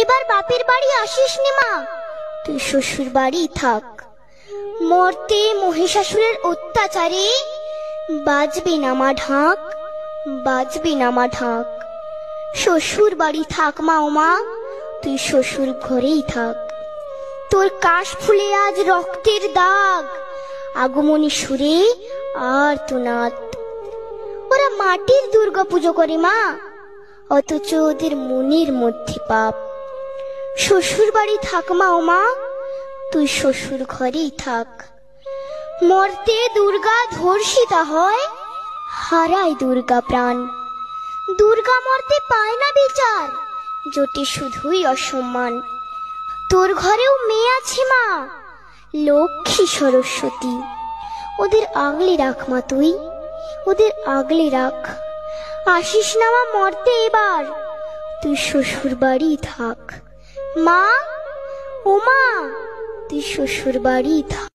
এবার বাপের বাড়ি আসিস নে মা, তুই শ্বশুর বাড়ি থাক। মর্তে মহিষাসুরের অত্যাচারে বাজবে না মা ঢাক, বাজবে না মা ঢাক। শ্বশুর বাড়ি থাক মা ও মা, তুই শ্বশুর ঘরেই থাক। তোর কাশ ফুলে আজ রক্তের দাগ, আগমনী সুরে আর তো নাত। ওরা মাটির দুর্গা পুজো করে মা, অথচ ওদের মনের মধ্যে পাপ। শ্বশুর বাড়ি থাক মা ও মা, তুই শ্বশুর ঘরেই থাক। মর্তে দুর্গা ধর্ষিতা হয়, হারায় দুর্গা প্রাণ। দুর্গা মর্তে পায় না বিচার, জোটে শুধুই অসম্মান। তোর ঘরেও মেয়ে আছে মা, লক্ষ্মী সরস্বতী, ওদের আগলে রাখ মা তুই, ওদের আগলে রাখ। আসিস না মা মর্তে এবার, তুই শ্বশুর বাড়ি থাক। মা ও মা, তুই শ্বশুর বাড়ি থাক।